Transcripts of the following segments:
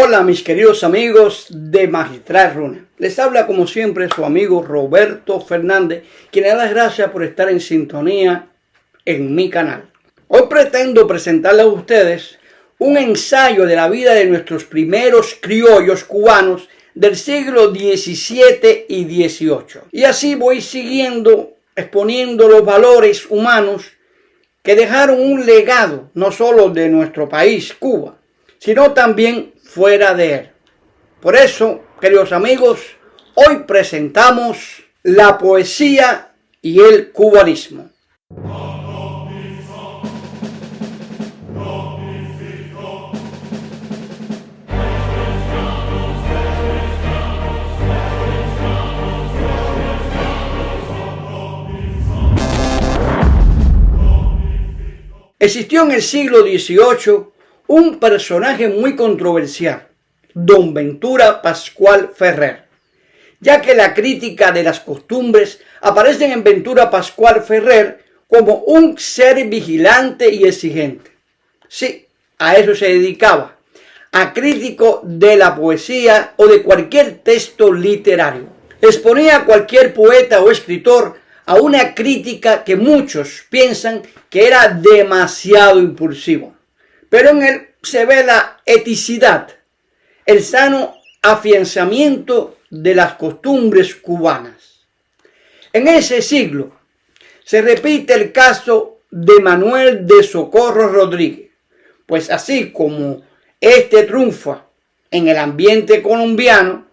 Hola mis queridos amigos de Magistral Runa. Les habla como siempre su amigo Roberto Fernández, quien le da las gracias por estar en sintonía en mi canal. Hoy pretendo presentarles a ustedes un ensayo de la vida de nuestros primeros criollos cubanos del siglo XVII y XVIII. Y así voy siguiendo, exponiendo los valores humanos que dejaron un legado no solo de nuestro país, Cuba, sino también fuera de él. Por eso, queridos amigos, hoy presentamos la poesía y el cubanismo. Existió en el siglo XVIII un personaje muy controversial, don Ventura Pascual Ferrer, ya que la crítica de las costumbres aparece en Ventura Pascual Ferrer como un ser vigilante y exigente. Sí, a eso se dedicaba, a crítico de la poesía o de cualquier texto literario. Exponía a cualquier poeta o escritor a una crítica que muchos piensan que era demasiado impulsivo. Pero en él se ve la eticidad, el sano afianzamiento de las costumbres cubanas. En ese siglo se repite el caso de Manuel de Socorro Rodríguez, pues así como este triunfa en el ambiente colombiano,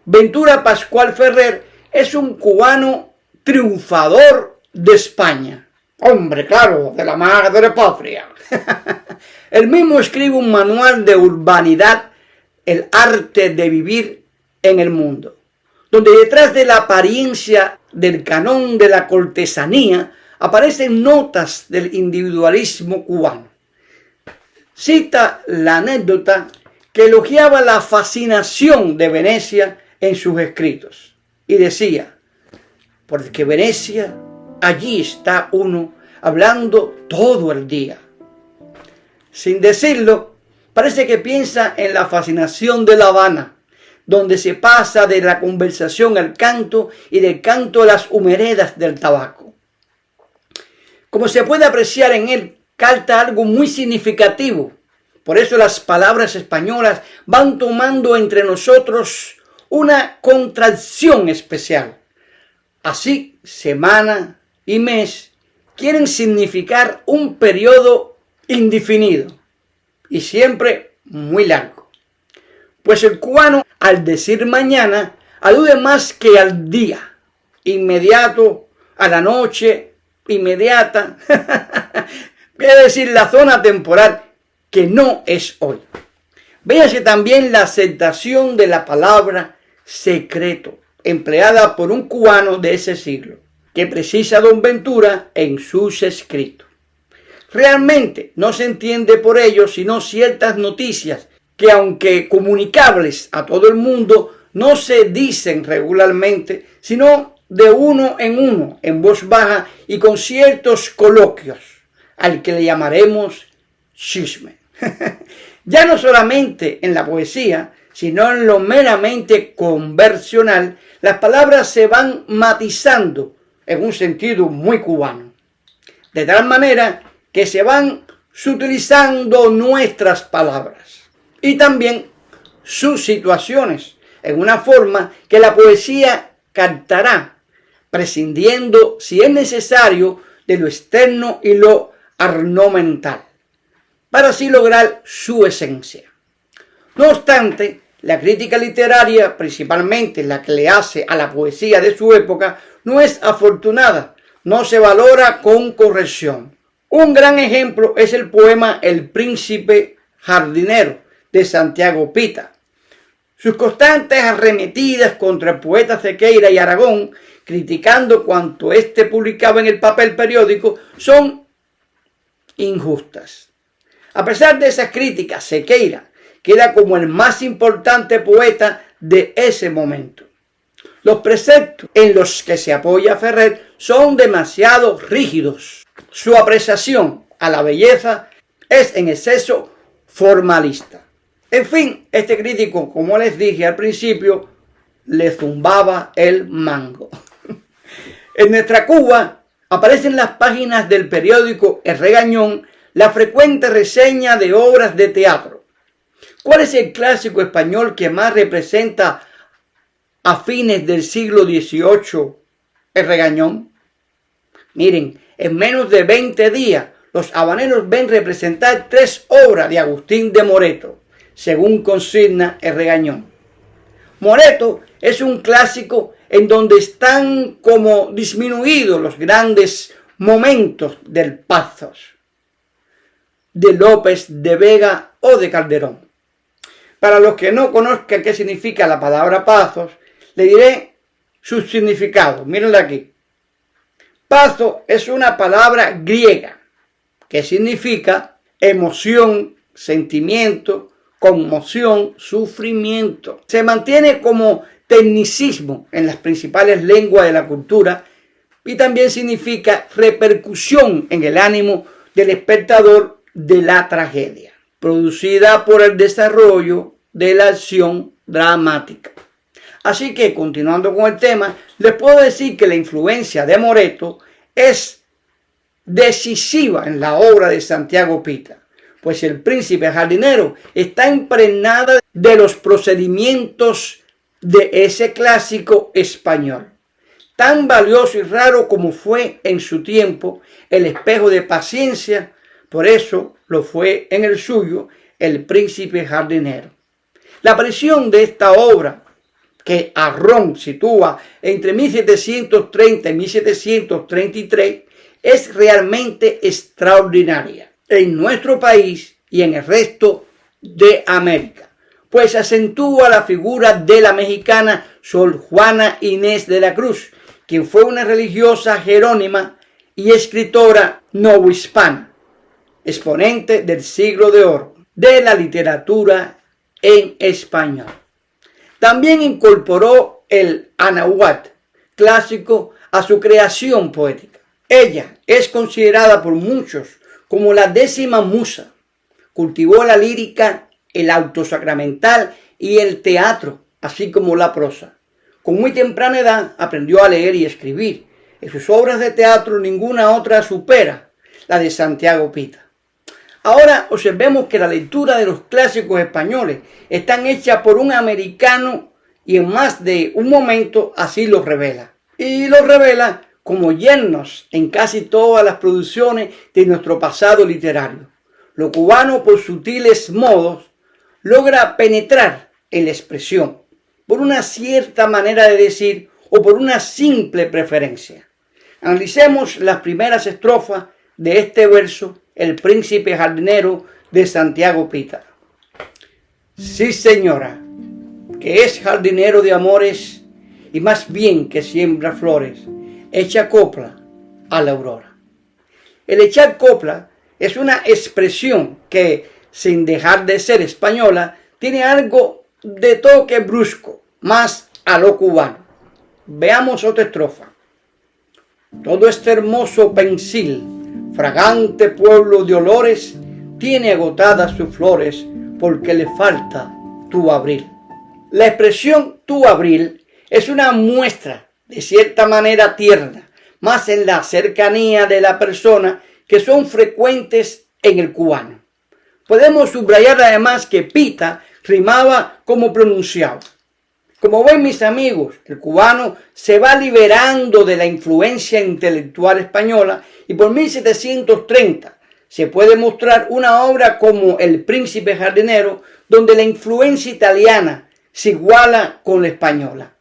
Ventura Pascual Ferrer es un cubano triunfador de España. Hombre, claro, de la madre patria. Él mismo escribe un manual de urbanidad, el arte de vivir en el mundo, donde detrás de la apariencia del canón de la cortesanía aparecen notas del individualismo cubano. Cita la anécdota que elogiaba la fascinación de Venecia en sus escritos y decía: porque Venecia, allí está uno hablando todo el día. Sin decirlo, parece que piensa en la fascinación de La Habana, donde se pasa de la conversación al canto y del canto a las humeredas del tabaco. Como se puede apreciar en él, capta algo muy significativo. Por eso las palabras españolas van tomando entre nosotros una contracción especial. Así, semana y mes quieren significar un periodo indefinido y siempre muy largo. Pues el cubano, al decir mañana, alude más que al día, inmediato, a la noche, inmediata, quiere decir la zona temporal que no es hoy. Véase también la aceptación de la palabra secreto, empleada por un cubano de ese siglo, que precisa don Ventura en sus escritos. Realmente no se entiende por ello sino ciertas noticias que, aunque comunicables a todo el mundo, no se dicen regularmente, sino de uno, en voz baja y con ciertos coloquios, al que le llamaremos chisme. Ya no solamente en la poesía, sino en lo meramente conversional, las palabras se van matizando en un sentido muy cubano, de tal manera que se van sutilizando nuestras palabras y también sus situaciones en una forma que la poesía captará, prescindiendo, si es necesario, de lo externo y lo ornamental, para así lograr su esencia. No obstante, la crítica literaria, principalmente la que le hace a la poesía de su época, no es afortunada, no se valora con corrección. Un gran ejemplo es el poema El Príncipe Jardinero de Santiago Pita. Sus constantes arremetidas contra el poeta Sequeira y Aragón, criticando cuanto éste publicaba en el papel periódico, son injustas. A pesar de esas críticas, Sequeira queda como el más importante poeta de ese momento. Los preceptos en los que se apoya Ferrer son demasiado rígidos. Su apreciación a la belleza es en exceso formalista. En fin, este crítico, como les dije al principio, le zumbaba el mango. En nuestra Cuba aparecen en las páginas del periódico El Regañón la frecuente reseña de obras de teatro. ¿Cuál es el clásico español que más representa a fines del siglo XVIII El Regañón? Miren, en menos de 20 días los habaneros ven representar 3 obras de Agustín de Moreto, según consigna El Regañón. Moreto es un clásico en donde están como disminuidos los grandes momentos del Pazos, de López de Vega o de Calderón. Para los que no conozcan qué significa la palabra Pazos, le diré su significado. Mírenla aquí. Pazo es una palabra griega que significa emoción, sentimiento, conmoción, sufrimiento. Se mantiene como tecnicismo en las principales lenguas de la cultura y también significa repercusión en el ánimo del espectador de la tragedia, producida por el desarrollo de la acción dramática. Así que, continuando con el tema, les puedo decir que la influencia de Moreto es decisiva en la obra de Santiago Pita, pues El Príncipe Jardinero está impregnada de los procedimientos de ese clásico español, tan valioso y raro como fue en su tiempo El Espejo de Paciencia. Por eso lo fue en el suyo El Príncipe Jardinero. La aparición de esta obra, que Arrón sitúa entre 1730 y 1733, es realmente extraordinaria en nuestro país y en el resto de América, pues acentúa la figura de la mexicana Sor Juana Inés de la Cruz, quien fue una religiosa jerónima y escritora novohispana, exponente del siglo de oro de la literatura en español. También incorporó el anáhuatl clásico a su creación poética. Ella es considerada por muchos como la 10ª musa. Cultivó la lírica, el autosacramental y el teatro, así como la prosa. Con muy temprana edad aprendió a leer y escribir. En sus obras de teatro ninguna otra supera la de Santiago Pita. Ahora observemos que la lectura de los clásicos españoles están hechas por un americano y en más de un momento así lo revela. Y lo revela como yernos en casi todas las producciones de nuestro pasado literario. Lo cubano, por sutiles modos, logra penetrar en la expresión, por una cierta manera de decir o por una simple preferencia. Analicemos las primeras estrofas de este verso, El Príncipe Jardinero, de Santiago Pita. Sí, señora, que es jardinero de amores y más bien que siembra flores, echa copla a la aurora. El echar copla es una expresión que, sin dejar de ser española, tiene algo de toque brusco, más a lo cubano. Veamos otra estrofa. Todo este hermoso pensil, fragante pueblo de olores, tiene agotadas sus flores porque le falta tu abril. La expresión tu abril es una muestra de cierta manera tierna, más en la cercanía de la persona, que son frecuentes en el cubano. Podemos subrayar además que Pita rimaba como pronunciaba. Como ven mis amigos, el cubano se va liberando de la influencia intelectual española y por 1730 se puede mostrar una obra como El Príncipe Jardinero, donde la influencia italiana se iguala con la española.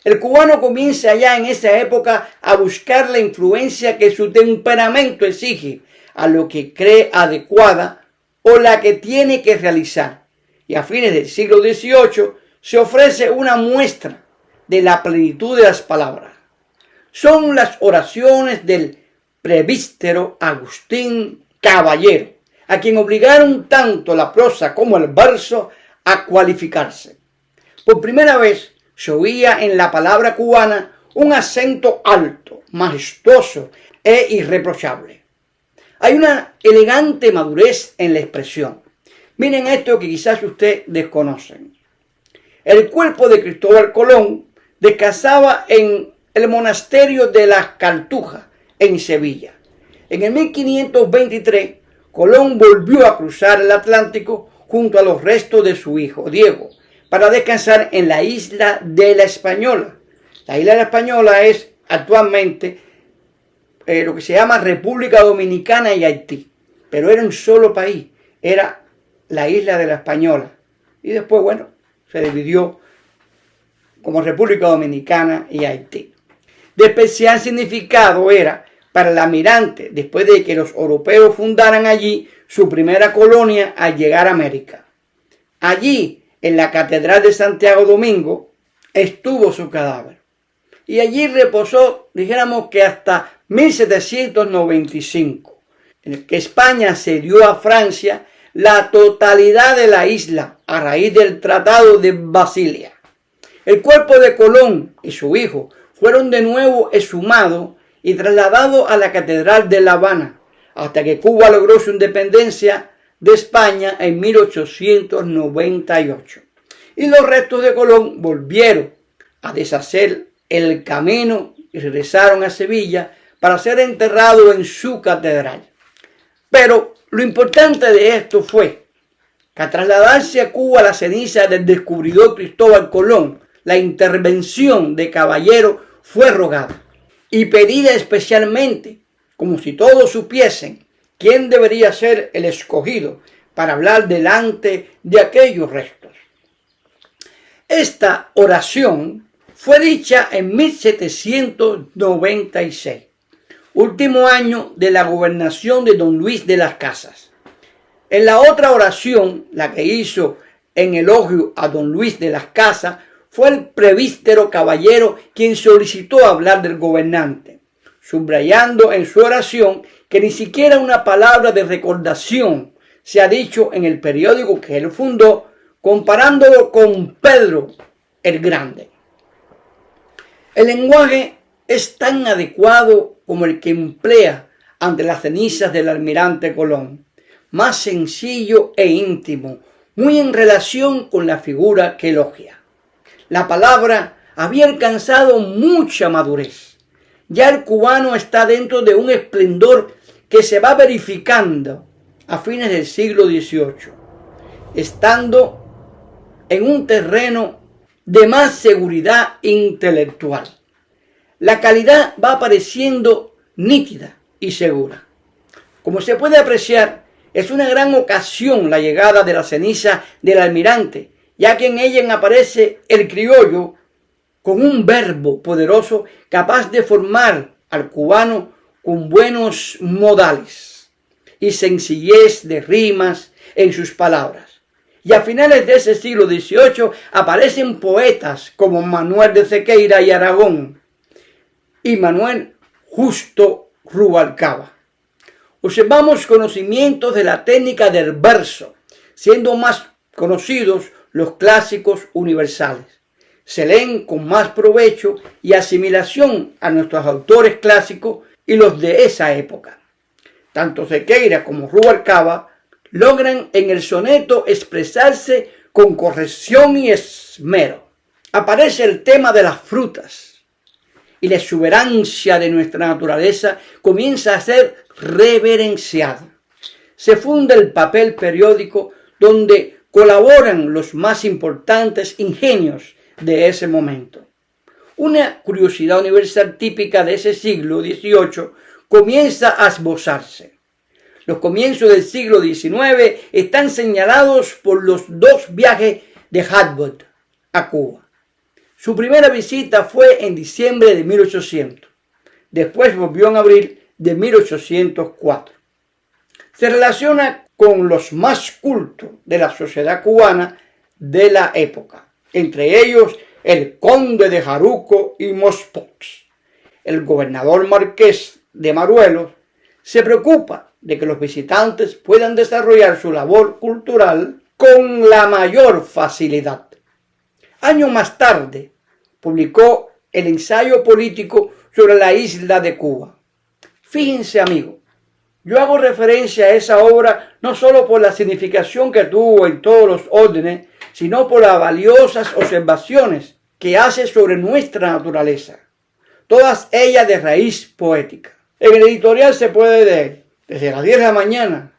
El cubano comienza ya en esa época a buscar la influencia que su temperamento exige, a lo que cree adecuada o la que tiene que realizar. Y a fines del siglo XVIII se ofrece una muestra de la plenitud de las palabras. Son las oraciones del presbítero Agustín Caballero, a quien obligaron tanto la prosa como el verso a cualificarse. Por primera vez se oía en la palabra cubana un acento alto, majestuoso e irreprochable. Hay una elegante madurez en la expresión. Miren esto que quizás usted desconoce. El cuerpo de Cristóbal Colón descansaba en el monasterio de las Cartujas, en Sevilla. En el 1523, Colón volvió a cruzar el Atlántico junto a los restos de su hijo Diego para descansar en la isla de la Española. La isla de la Española es actualmente lo que se llama República Dominicana y Haití, pero era un solo país, era la isla de la Española. Y después, bueno, se dividió como República Dominicana y Haití. De especial significado era para el almirante, después de que los europeos fundaran allí su primera colonia al llegar a América. Allí, en la Catedral de Santiago Domingo, estuvo su cadáver. Y allí reposó, dijéramos que hasta 1795, en el que España cedió a Francia la totalidad de la isla a raíz del Tratado de Basilea. El cuerpo de Colón y su hijo fueron de nuevo exhumados y trasladados a la Catedral de La Habana, hasta que Cuba logró su independencia de España en 1898. Y los restos de Colón volvieron a deshacer el camino y regresaron a Sevilla para ser enterrados en su catedral. Pero lo importante de esto fue que al trasladarse a Cuba la ceniza del descubridor Cristóbal Colón, la intervención de Caballero fue rogada y pedida especialmente, como si todos supiesen quién debería ser el escogido para hablar delante de aquellos restos. Esta oración fue dicha en 1796, último año de la gobernación de don Luis de las Casas. En la otra oración, la que hizo en elogio a don Luis de las Casas, fue el presbítero Caballero quien solicitó hablar del gobernante, subrayando en su oración que ni siquiera una palabra de recordación se ha dicho en el periódico que él fundó, comparándolo con Pedro el Grande. El lenguaje es tan adecuado como el que emplea ante las cenizas del almirante Colón, más sencillo e íntimo, muy en relación con la figura que elogia. La palabra había alcanzado mucha madurez. Ya el cubano está dentro de un esplendor que se va verificando a fines del siglo XVIII, estando en un terreno de más seguridad intelectual. La calidad va apareciendo nítida y segura. Como se puede apreciar, es una gran ocasión la llegada de la ceniza del almirante, ya que en ella aparece el criollo con un verbo poderoso capaz de formar al cubano con buenos modales y sencillez de rimas en sus palabras. Y a finales de ese siglo XVIII aparecen poetas como Manuel de Sequeira y Aragón y Manuel Justo Rubalcaba. Observamos conocimientos de la técnica del verso, siendo más conocidos los clásicos universales. Se leen con más provecho y asimilación a nuestros autores clásicos y los de esa época. Tanto Sequeira como Rubalcaba logran en el soneto expresarse con corrección y esmero. Aparece el tema de las frutas y la exuberancia de nuestra naturaleza comienza a ser reverenciada. Se funda el papel periódico donde colaboran los más importantes ingenios de ese momento. Una curiosidad universal típica de ese siglo XVIII comienza a esbozarse. Los comienzos del siglo XIX están señalados por los dos viajes de Humboldt a Cuba. Su primera visita fue en diciembre de 1800. Después volvió en abril de 1804. Se relaciona con los más cultos de la sociedad cubana de la época, entre ellos el conde de Jaruco y Mospox. El gobernador marqués de Maruelos se preocupa de que los visitantes puedan desarrollar su labor cultural con la mayor facilidad. Años más tarde, publicó el ensayo político sobre la isla de Cuba. Fíjense, amigos, Yo hago referencia a esa obra no solo por la significación que tuvo en todos los órdenes, sino por las valiosas observaciones que hace sobre nuestra naturaleza, todas ellas de raíz poética. En el editorial se puede leer, desde las 10 de la mañana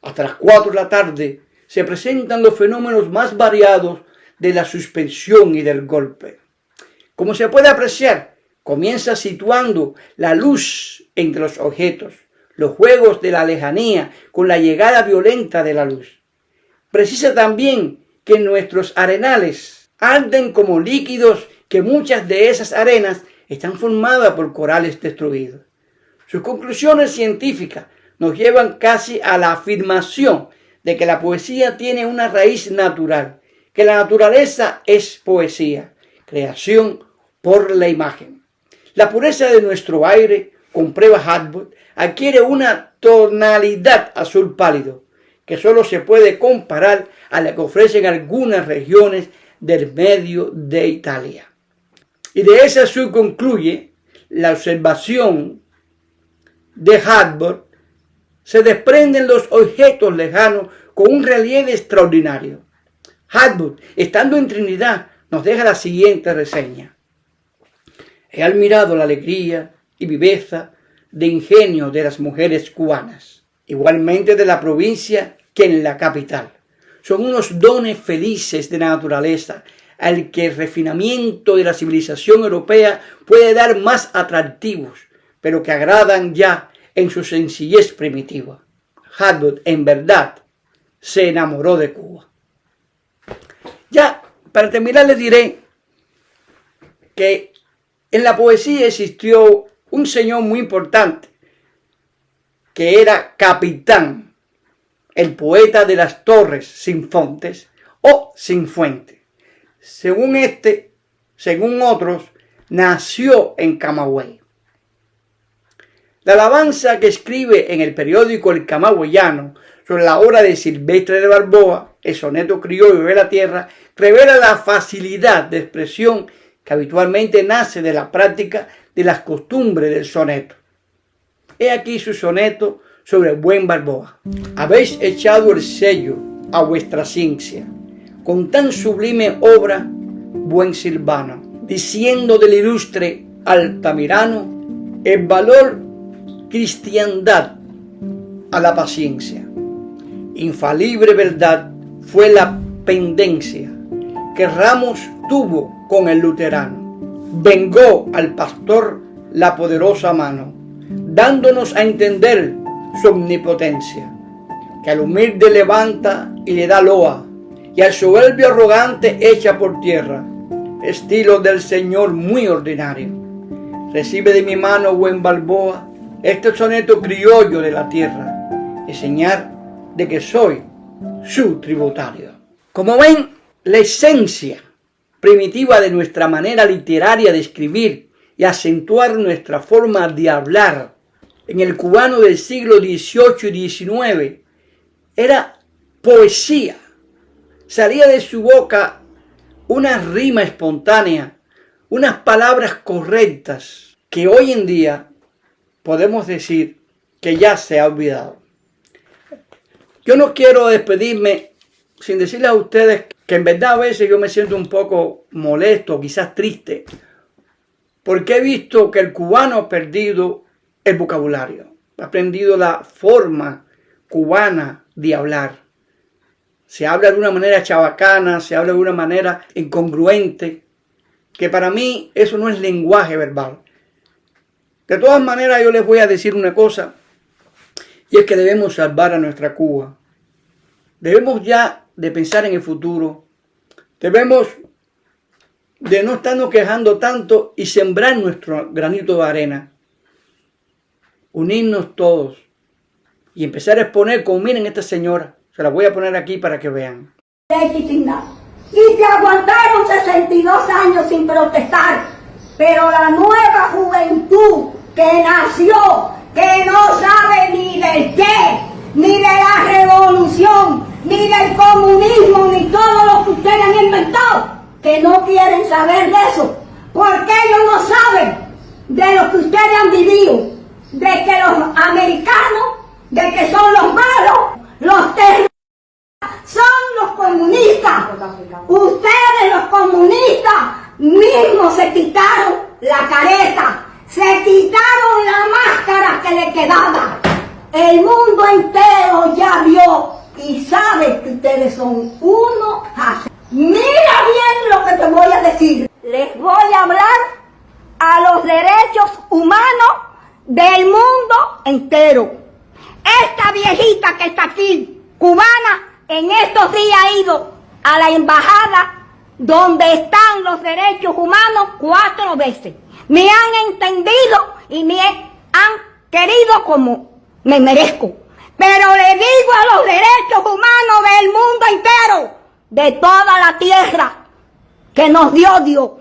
hasta las 4 de la tarde, se presentan los fenómenos más variados de la suspensión y del golpe. Como se puede apreciar, comienza situando la luz entre los objetos, los juegos de la lejanía con la llegada violenta de la luz. Precisa también que nuestros arenales arden como líquidos, que muchas de esas arenas están formadas por corales destruidos. Sus conclusiones científicas nos llevan casi a la afirmación de que la poesía tiene una raíz natural, que la naturaleza es poesía, creación por la imagen. La pureza de nuestro aire, comprueba Hadwood, adquiere una tonalidad azul pálido, que solo se puede comparar a la que ofrecen algunas regiones del medio de Italia. Y de ese azul concluye la observación de Hadwood. Se desprenden los objetos lejanos con un relieve extraordinario. Hadwood, estando en Trinidad, nos deja la siguiente reseña. He admirado la alegría y viveza de ingenio de las mujeres cubanas, igualmente de la provincia que en la capital. Son unos dones felices de la naturaleza al que el refinamiento de la civilización europea puede dar más atractivos, pero que agradan ya en su sencillez primitiva. Hadwood, en verdad, se enamoró de Cuba. Ya, para terminar, les diré que en la poesía existió un señor muy importante, que era Capitán, el poeta de las torres sin fontes o sin fuente. Según otros, nació en Camagüey. La alabanza que escribe en el periódico El Camagüeyano sobre la obra de Silvestre de Balboa, el soneto criollo de la tierra, revela la facilidad de expresión que habitualmente nace de la práctica de las costumbres del soneto. He aquí su soneto sobre el buen Balboa. Habéis echado el sello a vuestra ciencia, con tan sublime obra, buen Silvano, diciendo del ilustre Altamirano el valor cristiandad a la paciencia. Infalible verdad fue la pendencia que Ramos tuvo con el luterano. Vengó al pastor la poderosa mano, dándonos a entender su omnipotencia, que al humilde levanta y le da loa, y al soberbio arrogante echa por tierra, estilo del Señor muy ordinario. Recibe de mi mano, buen Balboa, este soneto criollo de la tierra, y señal de que soy su tributario. Como ven, la esencia primitiva de nuestra manera literaria de escribir y acentuar nuestra forma de hablar en el cubano del siglo XVIII y XIX era poesía. Salía de su boca una rima espontánea, unas palabras correctas que hoy en día podemos decir que ya se ha olvidado. Yo no quiero despedirme sin decirles a ustedes que en verdad a veces yo me siento un poco molesto, quizás triste, porque he visto que el cubano ha perdido el vocabulario, ha aprendido la forma cubana de hablar. Se habla de una manera chabacana, se habla de una manera incongruente, que para mí eso no es lenguaje verbal. De todas maneras, yo les voy a decir una cosa, y es que debemos salvar a nuestra Cuba. Debemos ya de pensar en el futuro. Debemos de no estarnos quejando tanto y sembrar nuestro granito de arena. Unirnos todos y empezar a exponer, como miren esta señora, se la voy a poner aquí para que vean. Y se aguantaron 62 años sin protestar, pero la nueva juventud que nació, que no sabe ni del qué, ni de la revolución, ni del comunismo, ni todo lo que ustedes han inventado, que no quieren saber de eso, porque ellos no saben de lo que ustedes han vivido, de que los americanos de que son los malos, los terroristas, son los comunistas. Ustedes los comunistas mismos se quitaron la careta, se quitaron la máscara que le quedaba. El mundo entero ya vio y sabe que ustedes son uno así. Mira bien lo que te voy a decir. Les voy a hablar a los derechos humanos del mundo entero. Esta viejita que está aquí, cubana, en estos días ha ido a la embajada donde están los derechos humanos 4 veces. Me han entendido y me han querido como me merezco. Pero le digo a los derechos humanos del mundo entero, de toda la tierra que nos dio Dios,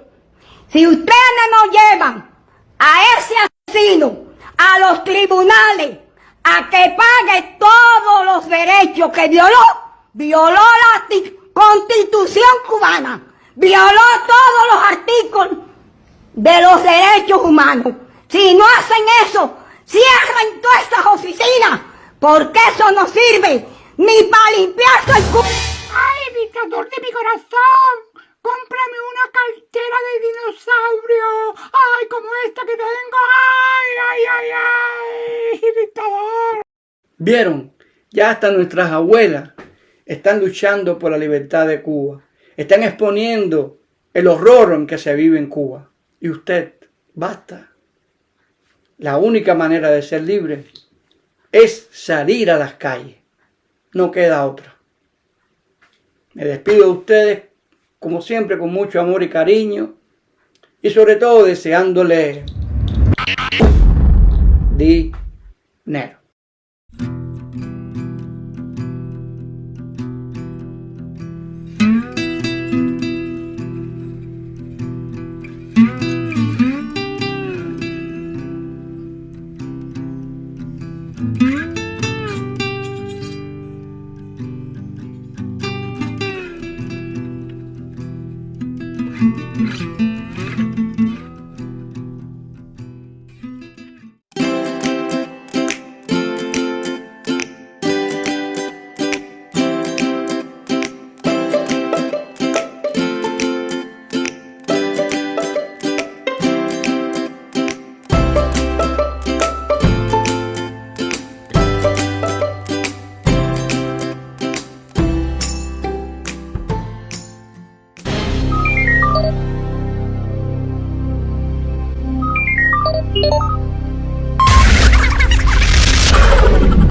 si ustedes nos llevan a ese asesino a los tribunales a que pague todos los derechos que violó la Constitución cubana, violó todos los artículos de los derechos humanos. Si no hacen eso, cierren todas estas oficinas, porque eso no sirve ni para limpiarse el culo. ¡Ay, dictador de mi corazón! ¡Cómprame una cartera de dinosaurio! ¡Ay, como esta que tengo! ¡Ay, ay, ay, ay! ¡Dictador! ¿Vieron? Ya hasta nuestras abuelas están luchando por la libertad de Cuba. Están exponiendo el horror en que se vive en Cuba. Y usted, basta. La única manera de ser libre es salir a las calles. No queda otra. Me despido de ustedes, como siempre, con mucho amor y cariño. Y sobre todo deseándole dinero.